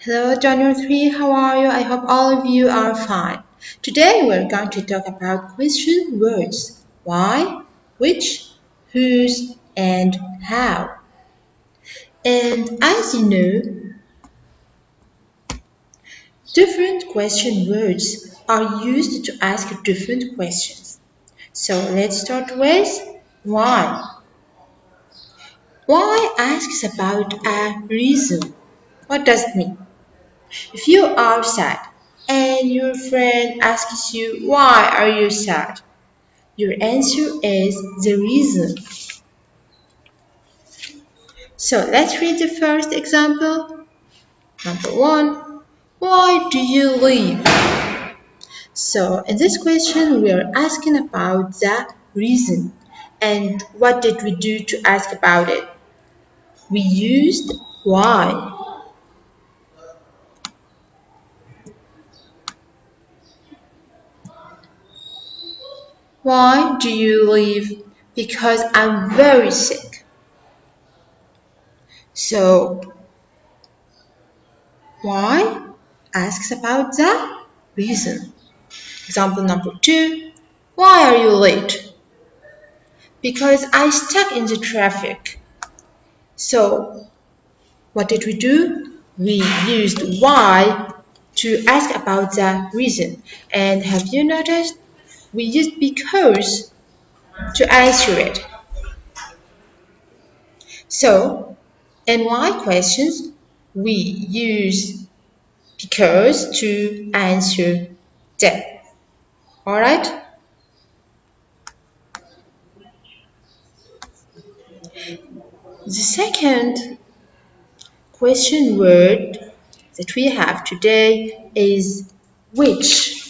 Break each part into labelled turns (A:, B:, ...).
A: Hello, Junior 3, how are you? I hope all of you are fine. Today we're going to talk about question words. Why, which, whose, and how. And as you know, different question words are used to ask different questions. So let's start with why. Why asks about a reason. What does it mean? If you are sad and your friend asks you, why are you sad? Your answer is the reason. So let's read the first example. Number 1. Why do you leave? So in this question, we are asking about the reason. And what did we do to ask about it? We used why. Why do you leave? Because I'm very sick. So, why asks about the reason. Example number 2. Why are you late? Because I stuck in the traffic. So, what did we do? We used why to ask about the reason. And have you noticed? We used because to answer it. So, in why questions, we use because to answer them. Alright? The second question word that we have today is which.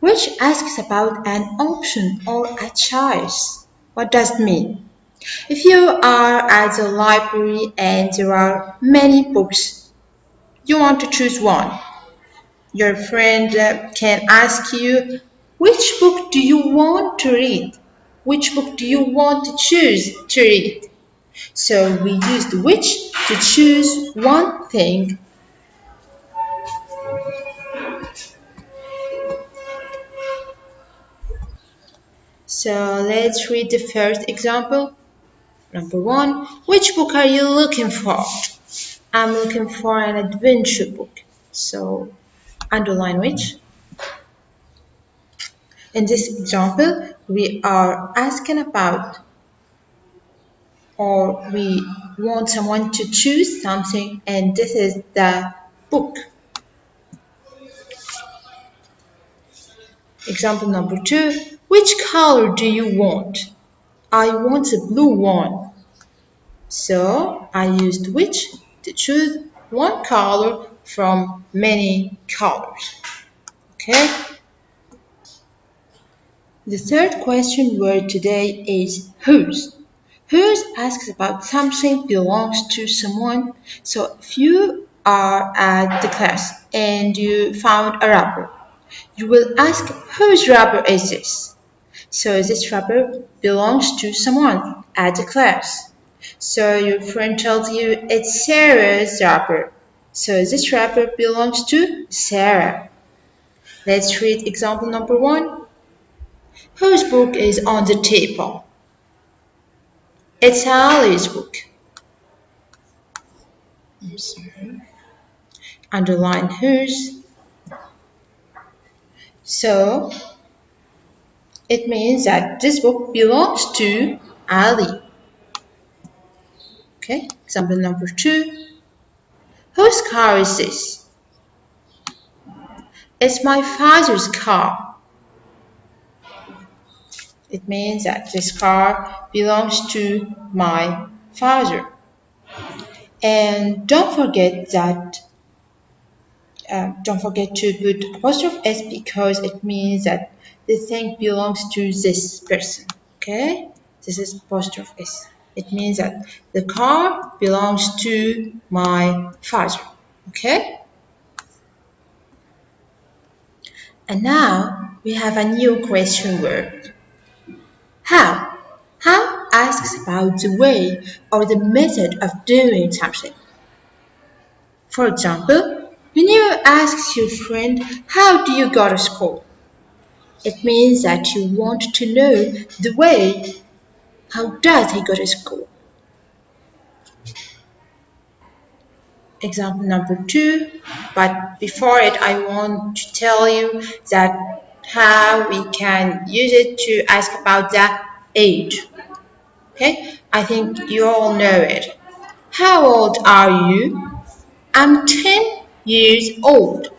A: Which asks about an option or a choice. What does it mean? If you are at the library and there are many books, you want to choose one. Your friend can ask you, which book do you want to read? Which book do you want to choose to read? So we used which to choose one thing. So let's read the first example. Number 1. Which book are you looking for? I'm looking for an adventure book. So underline which. In this example, we are asking about or we want someone to choose something, and this is the book. Example number 2. Which color do you want? I want the blue one. So I used which to choose one color from many colors. Okay? The third question word today is whose. Whose asks about something belongs to someone. So if you are at the class and you found a rubber, you will ask whose rubber is this? So this rubber belongs to someone at the class. So your friend tells you it's Sarah's rubber. So this rubber belongs to Sarah. Let's read example number 1. Whose book is on the table? It's Ali's book. Underline whose. So it means that this book belongs to Ali. Okay, example number 2. Whose car is this? It's my father's car. It means that this car belongs to my father. And don't forget to put apostrophe s because it means that the thing belongs to this person. Okay, this is apostrophe s. It means that the car belongs to my father. Okay. And now we have a new question word. How? How asks about the way or the method of doing something. For example, when you ask your friend, how do you go to school? It means that you want to know the way. How does he go to school? Example number 2, but before it I want to tell you that how we can use it to ask about the age. Okay, I think you all know it. How old are you? I'm 10 years old.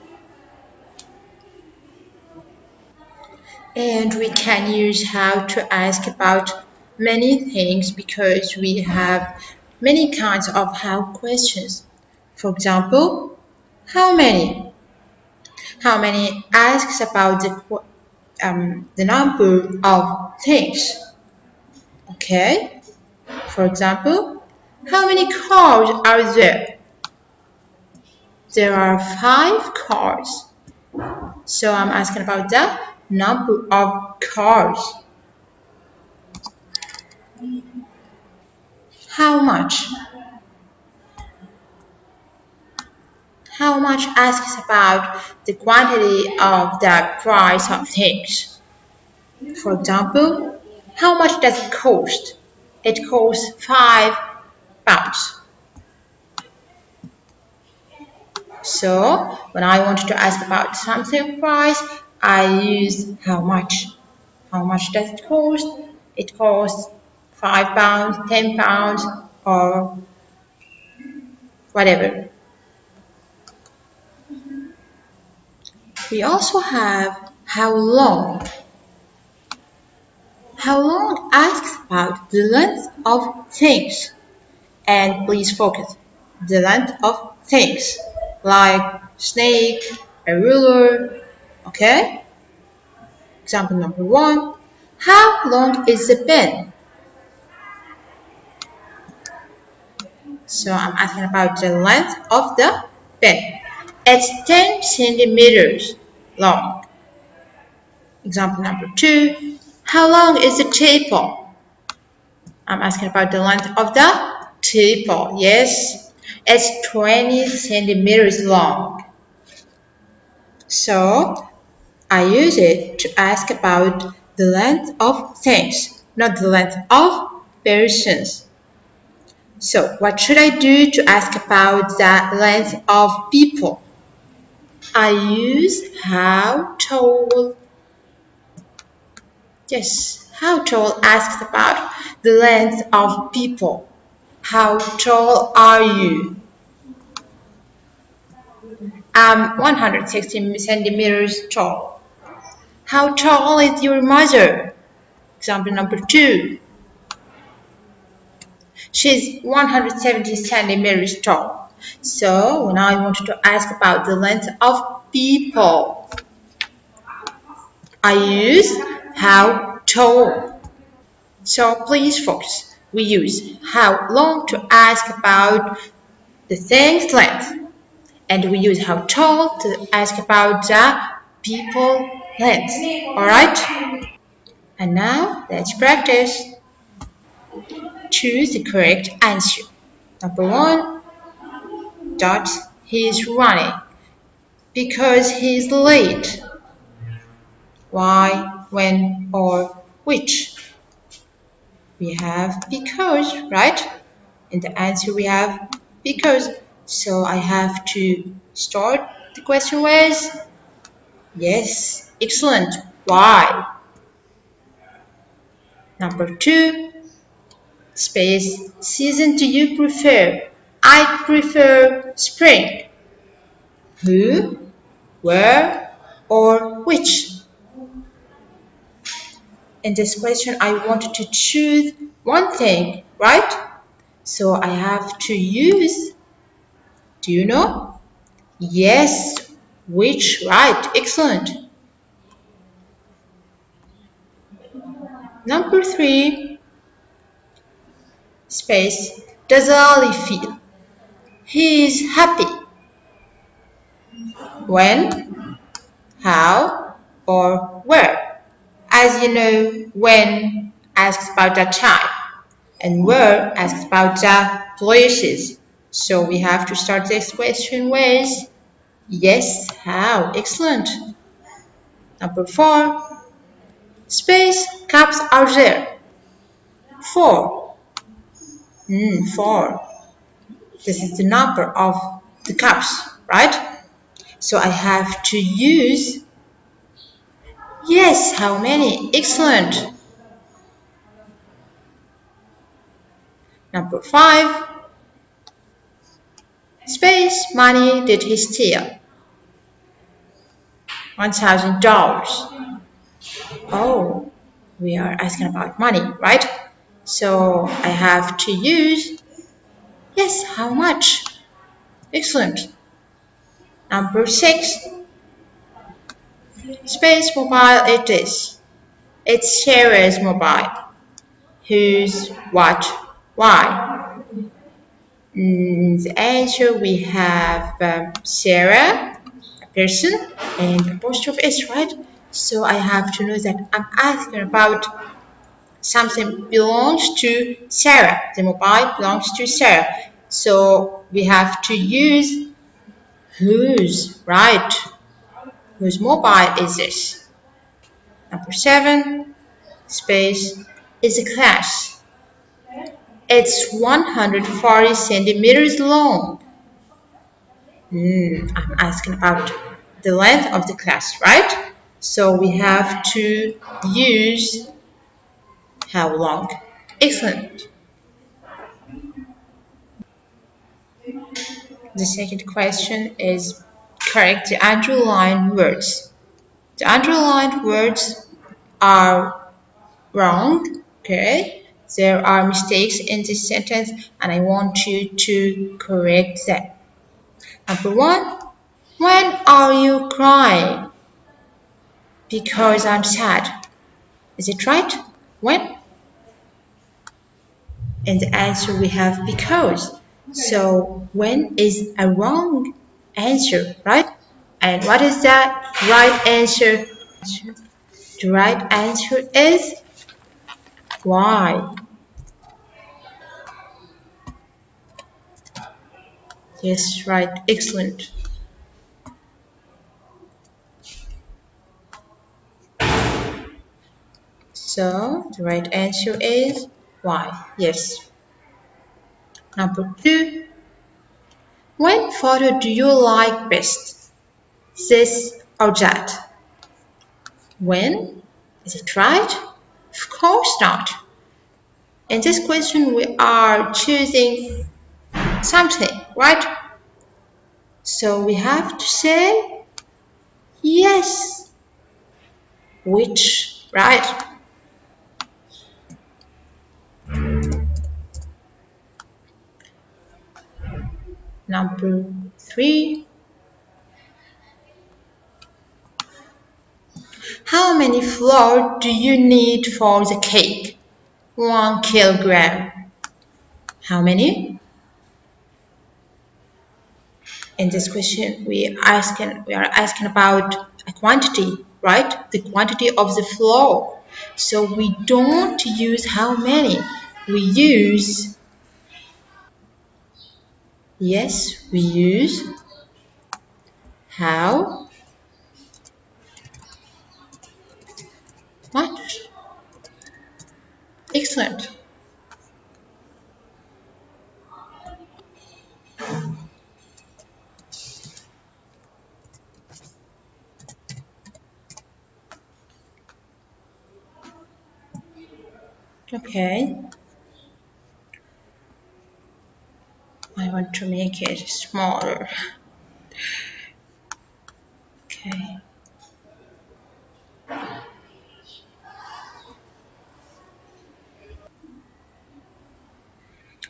A: And we can use how to ask about many things because we have many kinds of how questions. For example, how many? How many asks about the number of things. Okay. For example, how many cars are there? There are 5 cars. So I'm asking about the number of cars. How much? How much asks about the quantity of the price of things. For example, how much does it cost? It costs £5. So when I wanted to ask about something price, I use how much. How much does it cost? It costs £5, £10, or whatever. We also have how long. How long asks about the length of things. And please focus. The length of things. Like snake, a ruler. Okay? Example number 1. How long is the pen? So I'm asking about the length of the pen. It's 10 centimeters long. Example number 2. How long is the table? I'm asking about the length of the table. Yes, it's 20 centimeters long. So I use it to ask about the length of things, not the length of persons. So what should I do to ask about the length of people? I use how tall. Yes, how tall asks about the length of people. How tall are you? I'm 160 centimeters tall. How tall is your mother? Example number 2. She's 170 centimeters tall. So when I wanted to ask about the length of people, I use how tall. So please focus. We use how long to ask about the thing's length. And we use how tall to ask about the people length. Alright? And now let's practice. Choose the correct answer. Number 1. Dot. He is running because he is late. Why, when, or which? We have because, right? In the answer we have because. So I have to start the question with yes, excellent. Why? Number 2, space. Season do you prefer? I prefer spring. Who, where, or which? In this question, I wanted to choose one thing, right? So I have to use, do you know? Yes, which, right, excellent. Number 3, space. Does Ali feel? He is happy. When, how, or where? As you know, when asks about the time. And where asks about the places. So we have to start this question with yes, how. Excellent. Number 4. Space cups are there. 4. 4. This is the number of the cups, right? So I have to use yes, how many? Excellent. Number 5. Space money did he steal? $1,000. Oh, we are asking about money, right? So I have to use yes, how much? Excellent. Number 6. Space mobile it is. It's Sarah's mobile. Whose, what, why? The answer we have Sarah, a person, and apostrophe S, right? So I have to know that I'm asking about something belongs to Sarah. The mobile belongs to Sarah. So we have to use whose, right? Whose mobile is this? Number 7, space is a class. It's 140 centimeters long. I'm asking about the length of the class, right? So we have to use how long. Excellent. The second question is correct the underlined words. The underlined words are wrong, okay? There are mistakes in this sentence and I want you to correct them. Number 1, when are you crying? Because I'm sad. Is it right? When? And the answer we have because. So when is a wrong answer, right? And what is the right answer? The right answer is why. Yes, right. Excellent. So the right answer is why. Yes. Number 2. What photo do you like best? This or that? When? Is it right? Of course not. In this question, we are choosing something, right? So we have to say yes. Which, right? Number 3. How many flour do you need for the cake? 1 kilogram. How many? In this question, we are asking about a quantity, right? The quantity of the flour. So we don't use how many. We use, yes, we use how much. Excellent. Okay. I want to make it smaller. Okay.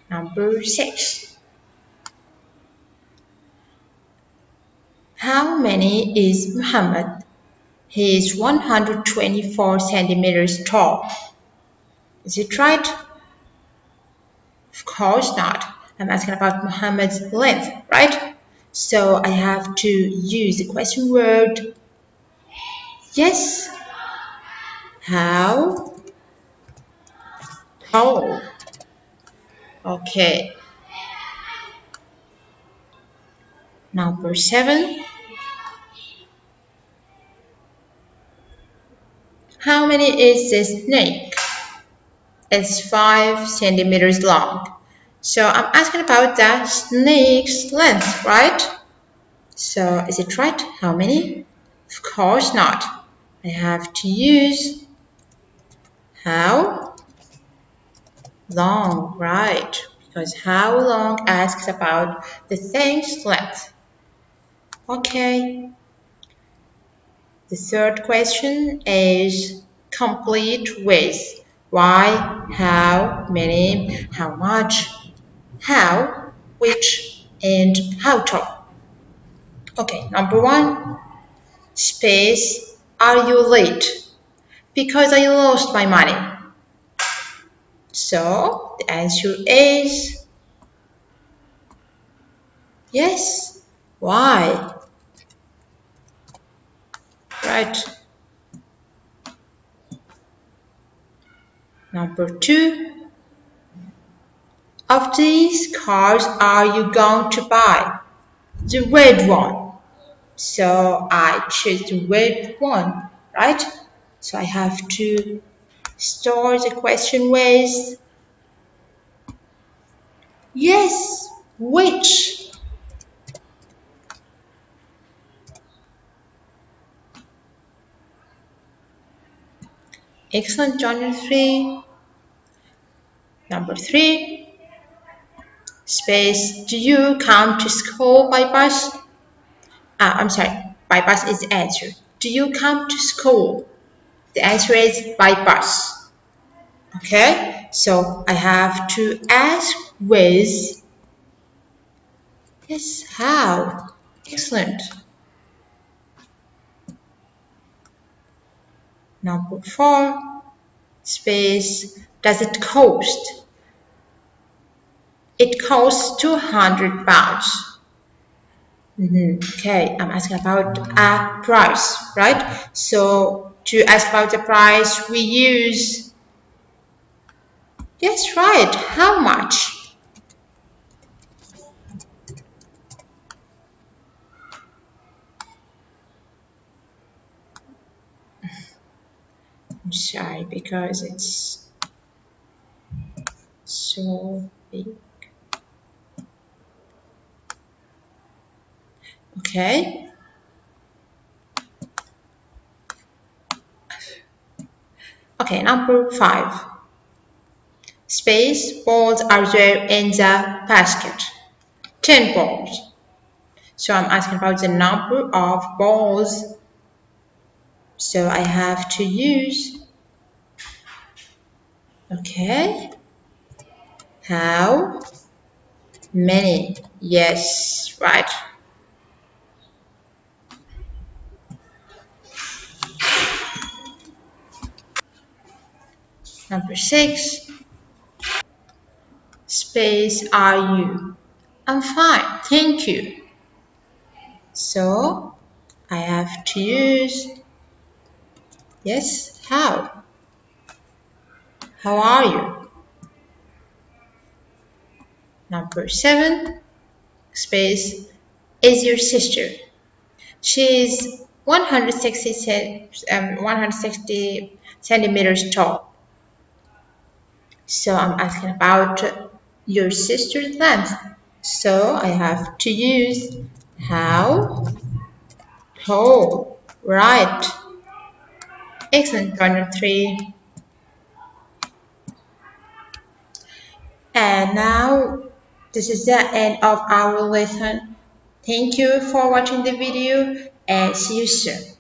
A: Number 6. How many is Muhammad? He is 124 centimeters tall. Is it right? Of course not. I'm asking about Muhammad's length, right? So I have to use the question word yes. How tall? Okay. Number 7. How many is this snake? It's 5 centimeters long. So I'm asking about the snake's length, right? So is it right? How many? Of course not. I have to use how long, right? Because how long asks about the thing's length. Okay. The third question is complete with why, how, many, how much, how, which, and how tall. Okay, number 1, space, are you late? Because I lost my money. So the answer is yes. Why? Right. Number 2, of these cars are you going to buy? The red one. So I choose the red one, right? So I have to start the question with yes, which? Excellent, John 3. Number 3, space, do you come to school by bus? I'm sorry, by bus is the answer. Do you come to school? The answer is by bus. Okay, so I have to ask with yes, how? Excellent. Number 4, space, does it cost? It costs £200. Okay, I'm asking about a price, right? So to ask about the price, we use, yes, right, how much? I'm sorry, because it's so big. Okay. Okay, number 5. Space, balls are there in the basket? 10 balls. So I'm asking about the number of balls. So I have to use, okay, how many? Yes, right. Number 6, space, are you? I'm fine, thank you. So I have to use, yes, how? How are you? Number 7, space, is your sister? She's 160 centimeters tall. So I'm asking about your sister's length. So I have to use how tall. Right. Excellent, partner 3. And now this is the end of our lesson. Thank you for watching the video and see you soon.